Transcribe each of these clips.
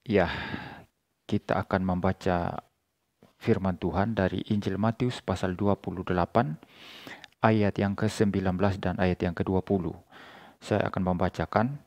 Ya, kita akan membaca firman Tuhan dari Injil Matius pasal 28 ayat yang ke-19 dan ayat yang ke-20. Saya akan membacakan.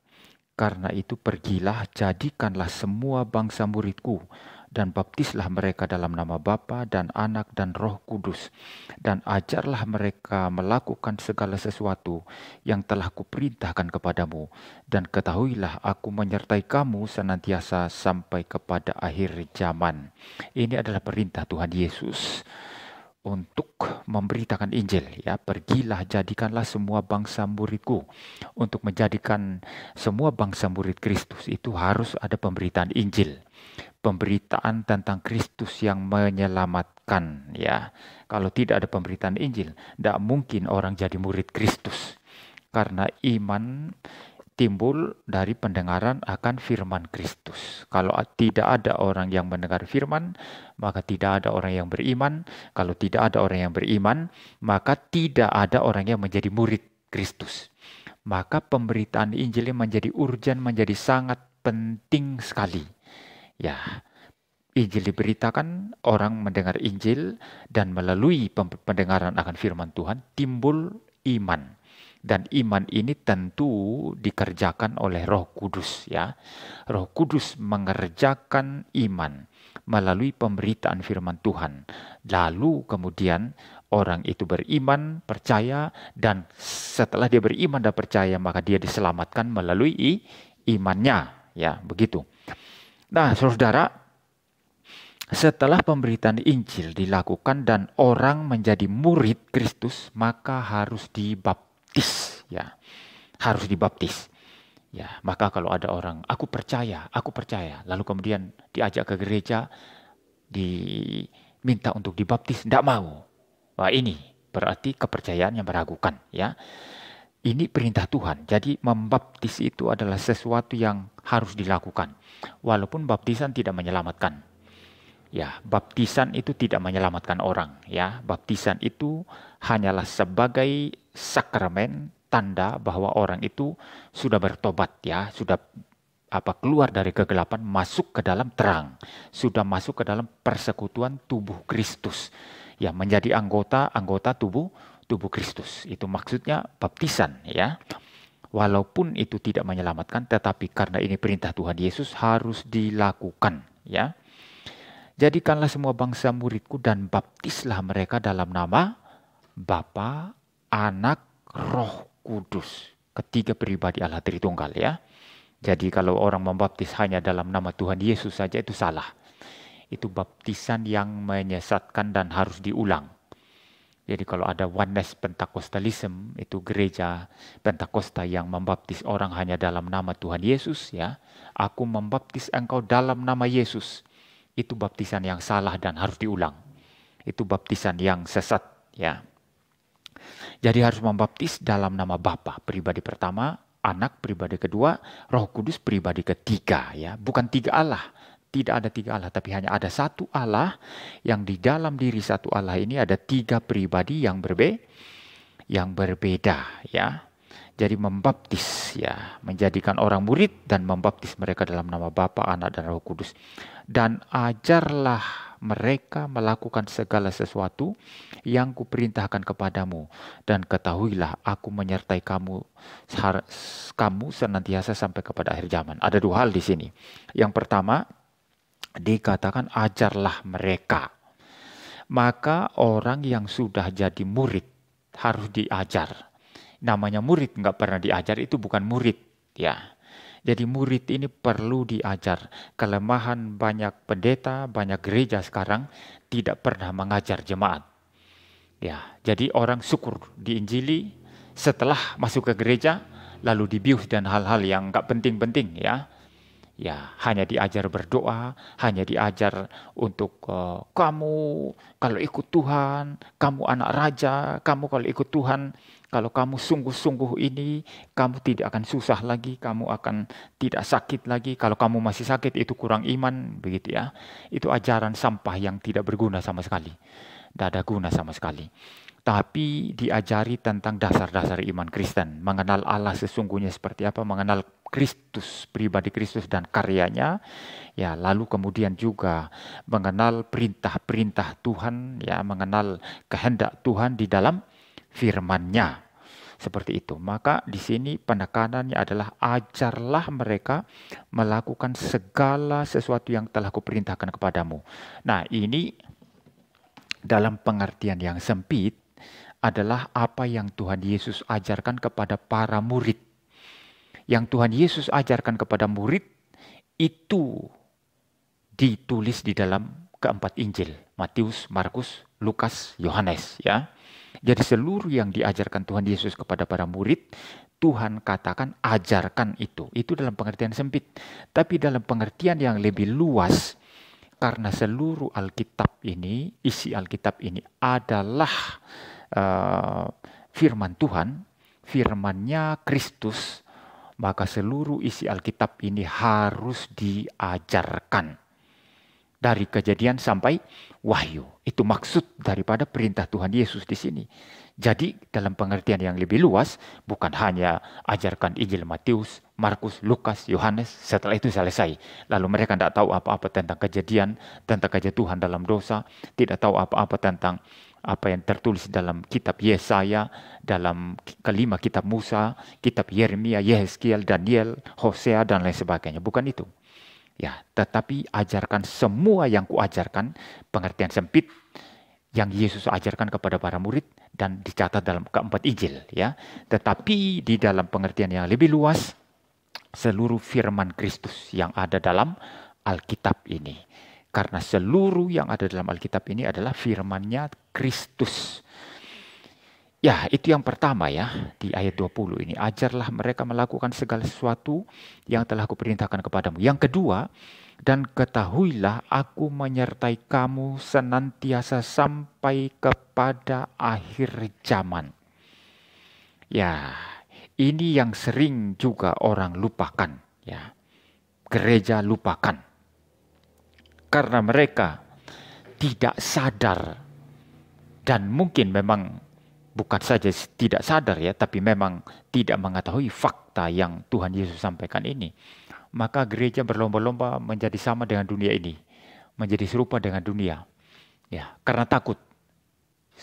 Karena itu pergilah, jadikanlah semua bangsa muridku, dan baptislah mereka dalam nama Bapa dan Anak dan Roh Kudus, dan ajarlah mereka melakukan segala sesuatu yang telah kuperintahkan kepadamu. Dan ketahuilah aku menyertai kamu senantiasa sampai kepada akhir zaman. Ini adalah perintah Tuhan Yesus untuk memberitakan Injil, ya. Pergilah, jadikanlah semua bangsa muridku. Untuk menjadikan semua bangsa murid Kristus itu harus ada pemberitaan Injil, pemberitaan tentang Kristus yang menyelamatkan, ya. Kalau tidak ada pemberitaan Injil, tidak mungkin orang jadi murid Kristus, karena iman timbul dari pendengaran akan firman Kristus. Kalau tidak ada orang yang mendengar firman, maka tidak ada orang yang beriman. Kalau tidak ada orang yang beriman, maka tidak ada orang yang menjadi murid Kristus. Maka pemberitaan Injil menjadi urgen, menjadi sangat penting sekali. Ya, Injil diberitakan, orang mendengar Injil, dan melalui pendengaran akan firman Tuhan timbul iman. Dan iman ini tentu dikerjakan oleh Roh Kudus, ya. Roh Kudus mengerjakan iman melalui pemberitaan firman Tuhan. Lalu kemudian orang itu beriman, percaya, dan setelah dia beriman dan percaya, maka dia diselamatkan melalui imannya, ya, begitu. Nah, saudara, setelah pemberitaan Injil dilakukan dan orang menjadi murid Kristus, maka harus dibaptis, ya. Harus dibaptis. Ya, maka kalau ada orang, aku percaya, lalu kemudian diajak ke gereja, diminta untuk dibaptis, tidak mau. Wah, ini berarti kepercayaan yang meragukan, ya. Ini perintah Tuhan. Jadi membaptis itu adalah sesuatu yang harus dilakukan. Walaupun baptisan tidak menyelamatkan. Ya, baptisan itu tidak menyelamatkan orang, ya. Baptisan itu hanyalah sebagai sakramen, tanda bahwa orang itu sudah bertobat, ya, sudah keluar dari kegelapan, masuk ke dalam terang, sudah masuk ke dalam persekutuan tubuh Kristus, ya, menjadi anggota tubuh Kristus. Itu maksudnya baptisan, ya. Walaupun itu tidak menyelamatkan, tetapi karena ini perintah Tuhan Yesus harus dilakukan, ya. Jadikanlah semua bangsa muridku dan baptislah mereka dalam nama Bapa, Anak, Roh Kudus. Ketiga pribadi Allah Tritunggal, ya. Jadi kalau orang membaptis hanya dalam nama Tuhan Yesus saja itu salah. Itu baptisan yang menyesatkan dan harus diulang. Jadi kalau ada oneness Pentakostalism, itu gereja Pentakosta yang membaptis orang hanya dalam nama Tuhan Yesus, ya. Aku membaptis engkau dalam nama Yesus. Itu baptisan yang salah dan harus diulang. Itu baptisan yang sesat, ya. Jadi harus membaptis dalam nama Bapa, pribadi pertama, Anak, pribadi kedua, Roh Kudus, pribadi ketiga, ya. Bukan tiga Allah. Tidak ada tiga Allah, tapi hanya ada satu Allah, yang di dalam diri satu Allah ini ada tiga pribadi yang berbeda, ya. Jadi membaptis, ya, menjadikan orang murid dan membaptis mereka dalam nama Bapa, Anak, dan Roh Kudus. Dan ajarlah mereka melakukan segala sesuatu yang kuperintahkan kepadamu, dan ketahuilah aku menyertai kamu senantiasa sampai kepada akhir zaman. Ada dua hal di sini. Yang pertama, dikatakan ajarlah mereka. Maka orang yang sudah jadi murid harus diajar. Namanya murid nggak pernah diajar itu bukan murid, ya. Jadi murid ini perlu diajar. Kelemahan banyak pendeta, banyak gereja sekarang tidak pernah mengajar jemaat. Ya, jadi orang syukur diinjili, setelah masuk ke gereja lalu dibius dan hal-hal yang nggak penting-penting, ya. Ya, hanya diajar berdoa, hanya diajar untuk kamu kalau ikut Tuhan, kamu anak raja, kamu kalau ikut Tuhan, kalau kamu sungguh-sungguh ini, kamu tidak akan susah lagi, kamu akan tidak sakit lagi. Kalau kamu masih sakit itu kurang iman, begitu, ya. Itu ajaran sampah yang tidak berguna sama sekali. Tidak ada guna sama sekali. Tapi diajari tentang dasar-dasar iman Kristen, mengenal Allah sesungguhnya seperti apa, mengenal Kristus, pribadi Kristus dan karyanya, ya, lalu kemudian juga mengenal perintah-perintah Tuhan, ya, mengenal kehendak Tuhan di dalam firman-Nya. Seperti itu. Maka di sini penekanannya adalah ajarlah mereka melakukan segala sesuatu yang telah kuperintahkan kepadamu. Nah, ini dalam pengertian yang sempit adalah apa yang Tuhan Yesus ajarkan kepada para murid. Yang Tuhan Yesus ajarkan kepada murid itu ditulis di dalam keempat Injil, Matius, Markus, Lukas, Yohanes, ya. Jadi seluruh yang diajarkan Tuhan Yesus kepada para murid, Tuhan katakan ajarkan itu. Itu dalam pengertian sempit. Tapi dalam pengertian yang lebih luas, karena seluruh Alkitab ini, isi Alkitab ini adalah firman Tuhan, firman-Nya Kristus, maka seluruh isi Alkitab ini harus diajarkan. Dari Kejadian sampai Wahyu. Itu maksud daripada perintah Tuhan Yesus di sini. Jadi dalam pengertian yang lebih luas, bukan hanya ajarkan Injil Matius, Markus, Lukas, Yohanes, setelah itu selesai. Lalu mereka tidak tahu apa-apa tentang Kejadian, tentang kejatuhan dalam dosa, tidak tahu apa-apa tentang apa yang tertulis dalam kitab Yesaya, dalam kelima kitab Musa, kitab Yeremia, Yehezkiel, Daniel, Hosea, dan lain sebagainya. Bukan itu. Ya, tetapi ajarkan semua yang kuajarkan, pengertian sempit yang Yesus ajarkan kepada para murid dan dicatat dalam keempat Injil, ya. Tetapi di dalam pengertian yang lebih luas, seluruh firman Kristus yang ada dalam Alkitab ini. Karena seluruh yang ada dalam Alkitab ini adalah firman-Nya Kristus. Ya, itu yang pertama ya, di ayat 20 ini. Ajarlah mereka melakukan segala sesuatu yang telah kuperintahkan kepadamu. Yang kedua, dan ketahuilah aku menyertai kamu senantiasa sampai kepada akhir zaman. Ya, ini yang sering juga orang lupakan. Ya, gereja lupakan. Karena mereka tidak sadar dan mungkin memang bukan saja tidak sadar ya, tapi memang tidak mengetahui fakta yang Tuhan Yesus sampaikan ini. Maka gereja berlomba-lomba menjadi sama dengan dunia ini, menjadi serupa dengan dunia. Ya, karena takut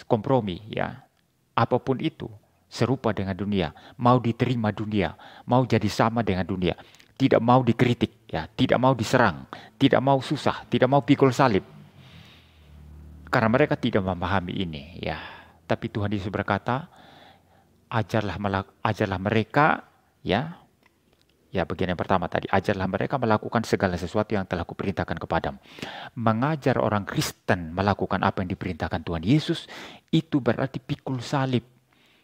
kompromi ya. Apapun itu serupa dengan dunia, mau diterima dunia, mau jadi sama dengan dunia, tidak mau dikritik ya, tidak mau diserang, tidak mau susah, tidak mau pikul salib. Karena mereka tidak memahami ini ya. Tapi Tuhan Yesus berkata, ajarlah mereka, ya bagian yang pertama tadi, ajarlah mereka melakukan segala sesuatu yang telah kuperintahkan kepadamu. Mengajar orang Kristen melakukan apa yang diperintahkan Tuhan Yesus, itu berarti pikul salib.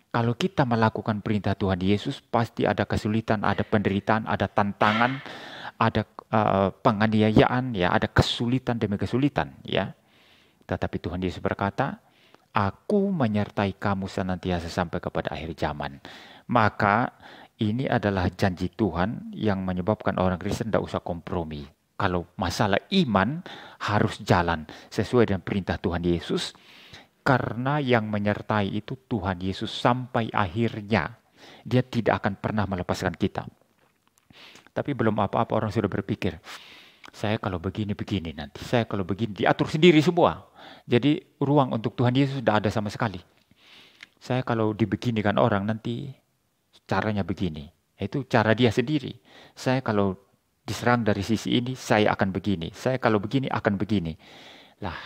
Kalau kita melakukan perintah Tuhan Yesus, pasti ada kesulitan, ada penderitaan, ada tantangan, ada penganiayaan, ya, ada kesulitan demi kesulitan, ya. Tetapi Tuhan Yesus berkata, Aku menyertai kamu senantiasa sampai kepada akhir zaman. Maka ini adalah janji Tuhan yang menyebabkan orang Kristen tidak usah kompromi. Kalau masalah iman harus jalan sesuai dengan perintah Tuhan Yesus. Karena yang menyertai itu Tuhan Yesus sampai akhirnya. Dia tidak akan pernah melepaskan kita. Tapi belum apa-apa orang sudah berpikir, saya kalau begini-begini nanti, saya kalau begini diatur sendiri semua. Jadi ruang untuk Tuhan Yesus tidak ada sama sekali. Saya kalau dibeginikan orang nanti caranya begini. Itu cara dia sendiri. Saya kalau diserang dari sisi ini, saya akan begini. Saya kalau begini akan begini. Lah,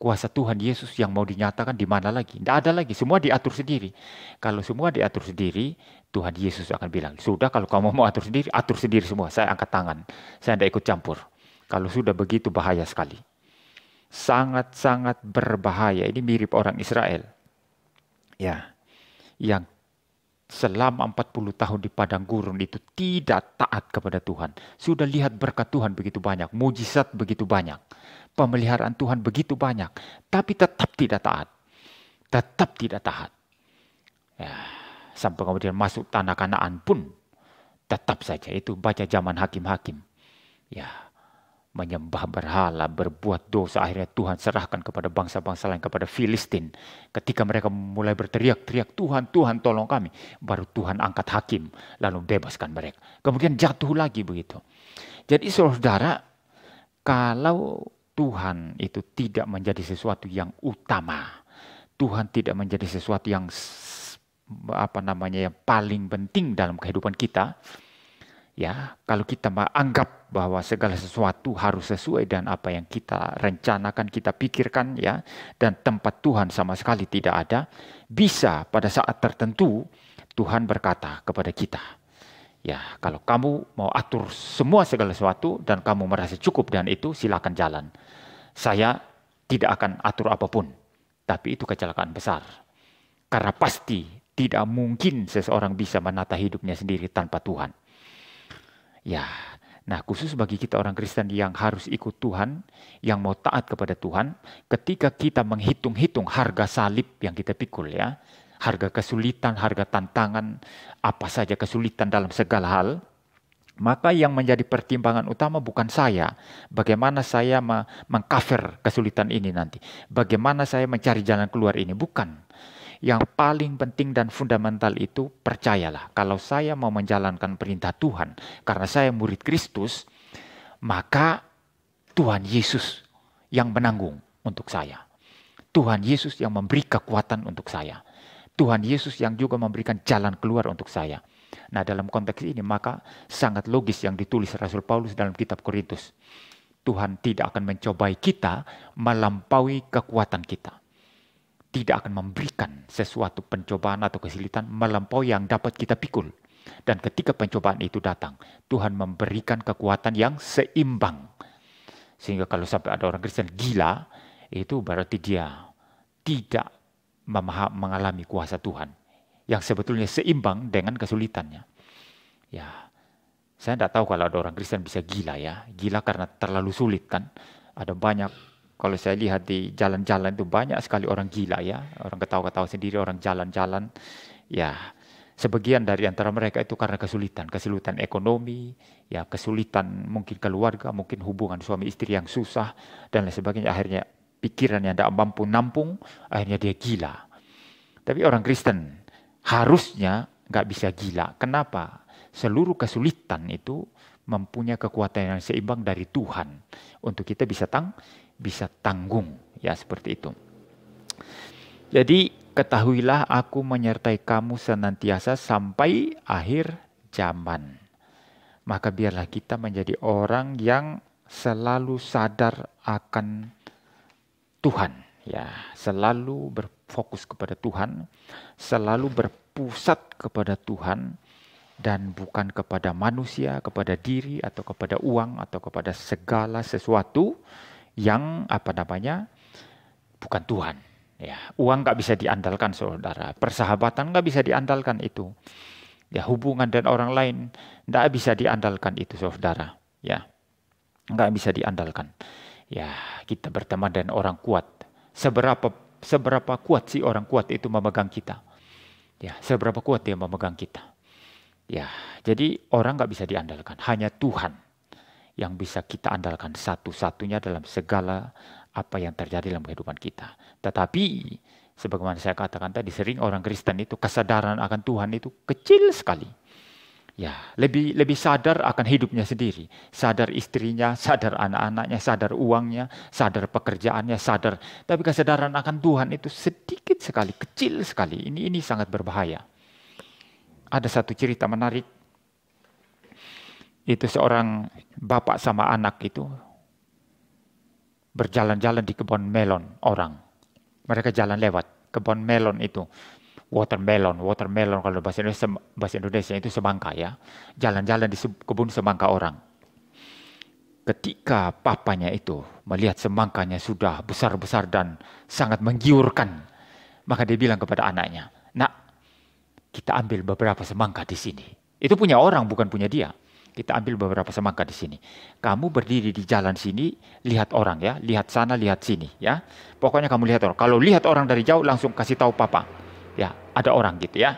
kuasa Tuhan Yesus yang mau dinyatakan di mana lagi? Tidak ada lagi, semua diatur sendiri. Kalau semua diatur sendiri, Tuhan Yesus akan bilang, sudah kalau kamu mau atur sendiri semua. Saya angkat tangan, saya tidak ikut campur. Kalau sudah begitu bahaya sekali. Sangat-sangat berbahaya. Ini mirip orang Israel. Ya, yang selama 40 tahun di padang gurun itu tidak taat kepada Tuhan. Sudah lihat berkat Tuhan begitu banyak, mujizat begitu banyak, pemeliharaan Tuhan begitu banyak, tapi tetap tidak taat. Tetap tidak taat. Ya, sampai kemudian masuk tanah Kanaan pun tetap saja itu baca zaman hakim-hakim. Ya, menyembah berhala, berbuat dosa. Akhirnya Tuhan serahkan kepada bangsa-bangsa lain, kepada Filistin. Ketika mereka mulai berteriak-teriak, Tuhan, Tuhan tolong kami. Baru Tuhan angkat hakim, lalu bebaskan mereka. Kemudian jatuh lagi begitu. Jadi saudara, kalau Tuhan itu tidak menjadi sesuatu yang utama, Tuhan tidak menjadi sesuatu yang yang paling penting dalam kehidupan kita, ya, kalau kita menganggap bahwa segala sesuatu harus sesuai dengan apa yang kita rencanakan, kita pikirkan, ya, dan tempat Tuhan sama sekali tidak ada, bisa pada saat tertentu Tuhan berkata kepada kita, ya, kalau kamu mau atur semua segala sesuatu dan kamu merasa cukup dengan itu, silakan jalan. Saya tidak akan atur apapun, tapi itu kecelakaan besar. Karena pasti tidak mungkin seseorang bisa menata hidupnya sendiri tanpa Tuhan. Ya, nah khusus bagi kita orang Kristen yang harus ikut Tuhan, yang mau taat kepada Tuhan, ketika kita menghitung-hitung harga salib yang kita pikul, ya, harga kesulitan, harga tantangan, apa saja kesulitan dalam segala hal, maka yang menjadi pertimbangan utama bukan saya, bagaimana saya mengcover kesulitan ini nanti, bagaimana saya mencari jalan keluar ini, bukan. Yang paling penting dan fundamental itu, percayalah, kalau saya mau menjalankan perintah Tuhan, karena saya murid Kristus, maka Tuhan Yesus yang menanggung untuk saya. Tuhan Yesus yang memberi kekuatan untuk saya. Tuhan Yesus yang juga memberikan jalan keluar untuk saya. Nah, dalam konteks ini maka sangat logis yang ditulis Rasul Paulus dalam kitab Korintus. Tuhan tidak akan mencobai kita melampaui kekuatan kita. Tidak akan memberikan sesuatu pencobaan atau kesulitan melampaui yang dapat kita pikul. Dan ketika pencobaan itu datang, Tuhan memberikan kekuatan yang seimbang. Sehingga kalau sampai ada orang Kristen gila, itu berarti dia tidak mengalami kuasa Tuhan. Yang sebetulnya seimbang dengan kesulitannya. Ya, saya tidak tahu kalau ada orang Kristen bisa gila, ya. Gila karena terlalu sulit, kan. Ada banyak. Kalau saya lihat di jalan-jalan itu banyak sekali orang gila, ya. Orang ketawa-ketawa sendiri, orang jalan-jalan. Ya, sebagian dari antara mereka itu karena kesulitan. Kesulitan ekonomi, ya, kesulitan mungkin keluarga, mungkin hubungan suami istri yang susah, dan lain sebagainya. Akhirnya pikiran yang tidak mampu nampung, akhirnya dia gila. Tapi orang Kristen harusnya nggak bisa gila. Kenapa? Seluruh kesulitan itu mempunyai kekuatan yang seimbang dari Tuhan. Untuk kita bisa tanggung, ya, seperti itu. Jadi ketahuilah aku menyertai kamu senantiasa sampai akhir zaman. Maka biarlah kita menjadi orang yang selalu sadar akan Tuhan, ya, selalu berfokus kepada Tuhan, selalu berpusat kepada Tuhan, dan bukan kepada manusia, kepada diri, atau kepada uang, atau kepada segala sesuatu yang bukan Tuhan. Ya, uang nggak bisa diandalkan, saudara. Persahabatan nggak bisa diandalkan itu. Ya, hubungan dan orang lain nggak bisa diandalkan itu, saudara. Ya, nggak bisa diandalkan. Ya, kita berteman dengan orang kuat. Seberapa kuat sih orang kuat itu memegang kita? Ya, seberapa kuat dia memegang kita? Ya, jadi orang nggak bisa diandalkan. Hanya Tuhan yang bisa kita andalkan satu-satunya dalam segala apa yang terjadi dalam kehidupan kita. Tetapi, sebagaimana saya katakan tadi, sering orang Kristen itu kesadaran akan Tuhan itu kecil sekali. Ya, lebih sadar akan hidupnya sendiri. Sadar istrinya, sadar anak-anaknya, sadar uangnya, sadar pekerjaannya, sadar. Tapi kesadaran akan Tuhan itu sedikit sekali, kecil sekali. Ini sangat berbahaya. Ada satu cerita menarik. Itu seorang bapak sama anak itu berjalan-jalan di kebun melon orang. Mereka jalan lewat kebun melon itu. Watermelon kalau bahasa Indonesia itu semangka, ya. Jalan-jalan di kebun semangka orang. Ketika papanya itu melihat semangkanya sudah besar-besar dan sangat menggiurkan, maka dia bilang kepada anaknya, "Nak, kita ambil beberapa semangka di sini." Itu punya orang, bukan punya dia. Kita ambil beberapa semangka di sini. Kamu berdiri di jalan sini, lihat orang, ya, lihat sana, lihat sini, ya. Pokoknya kamu lihat orang. Kalau lihat orang dari jauh langsung kasih tahu papa, ya, ada orang gitu, ya.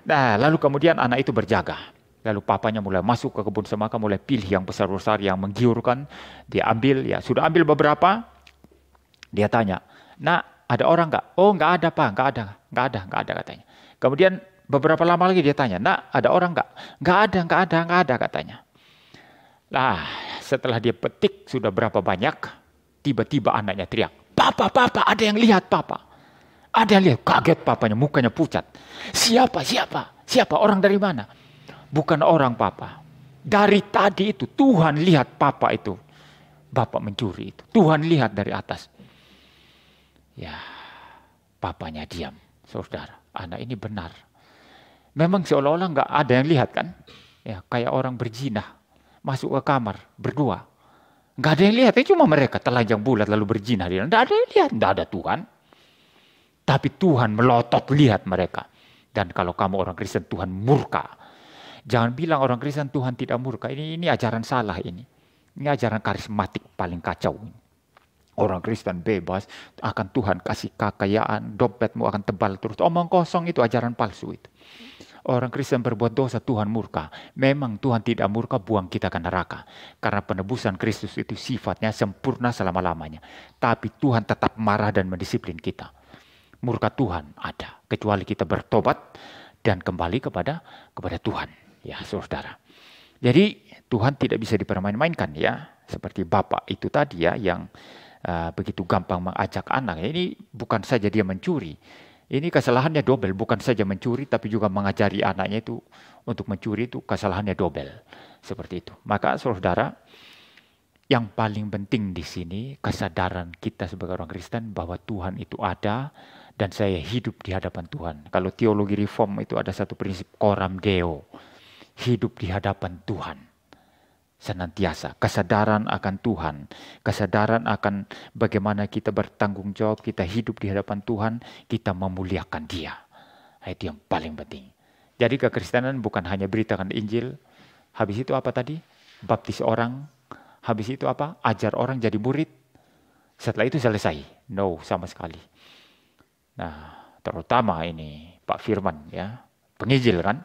Nah, lalu kemudian anak itu berjaga. Lalu papanya mulai masuk ke kebun semangka, mulai pilih yang besar-besar, yang menggiurkan. Dia ambil, ya sudah ambil beberapa. Dia tanya, "Nak, ada orang nggak?" "Oh, nggak ada Pak, nggak ada katanya. Kemudian beberapa lama lagi dia tanya, "Nak, ada orang nggak?" Nggak ada katanya. Lah, setelah dia petik sudah berapa banyak, tiba-tiba anaknya teriak, Papa, ada yang lihat Papa. Ada yang lihat." Kaget papanya, mukanya pucat. Siapa? Orang dari mana?" "Bukan orang Papa. Dari tadi itu Tuhan lihat Papa itu. Bapak mencuri itu. Tuhan lihat dari atas." Ya, papanya diam. Saudara, anak ini benar. Memang seolah-olah nggak ada yang lihat kan? Ya, kayak orang berzina. Masuk ke kamar, berdua. Nggak ada yang lihat, cuma mereka telanjang bulat lalu berzina. Nggak ada yang lihat, nggak ada Tuhan. Tapi Tuhan melotot lihat mereka. Dan kalau kamu orang Kristen, Tuhan murka. Jangan bilang orang Kristen Tuhan tidak murka. Ini ajaran salah ini. Ini ajaran karismatik paling kacau. Orang Kristen bebas, akan Tuhan kasih kekayaan, dompetmu akan tebal terus. Omong kosong itu ajaran palsu itu. Orang Kristen berbuat dosa, Tuhan murka. Memang Tuhan tidak murka, buang kita ke neraka. Karena penebusan Kristus itu sifatnya sempurna selama-lamanya. Tapi Tuhan tetap marah dan mendisiplin kita. Murka Tuhan ada, kecuali kita bertobat dan kembali kepada Tuhan. Ya, saudara. Jadi Tuhan tidak bisa dipermain-mainkan ya. Seperti Bapak itu tadi ya, yang begitu gampang mengajak anak. Ini bukan saja dia mencuri. Ini kesalahannya dobel. Bukan saja mencuri, tapi juga mengajari anaknya itu untuk mencuri, itu kesalahannya dobel. Seperti itu. Maka saudara, yang paling penting di sini kesadaran kita sebagai orang Kristen bahwa Tuhan itu ada dan saya hidup di hadapan Tuhan. Kalau teologi reform itu ada satu prinsip coram Deo. Hidup di hadapan Tuhan. Senantiasa kesadaran akan Tuhan, kesadaran akan bagaimana kita bertanggung jawab, kita hidup di hadapan Tuhan, kita memuliakan Dia. Itu yang paling penting. Jadi kekristenan bukan hanya beritakan Injil, habis itu apa tadi? Baptis orang, habis itu apa? Ajar orang jadi murid. Setelah itu selesai. No, sama sekali. Nah, terutama ini Pak Firman ya, penginjil kan,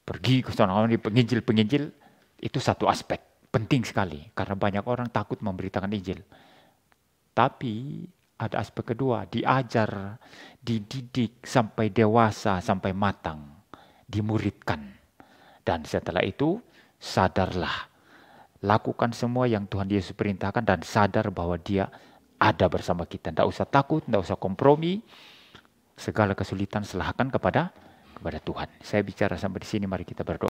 pergi ke sana penginjil. Itu satu aspek penting sekali karena banyak orang takut memberitakan Injil. Tapi ada aspek kedua, diajar, dididik sampai dewasa, sampai matang, dimuridkan. Dan setelah itu sadarlah, lakukan semua yang Tuhan Yesus perintahkan dan sadar bahwa Dia ada bersama kita. Tidak usah takut, tidak usah kompromi. Segala kesulitan serahkan kepada Tuhan. Saya bicara sampai di sini, mari kita berdoa.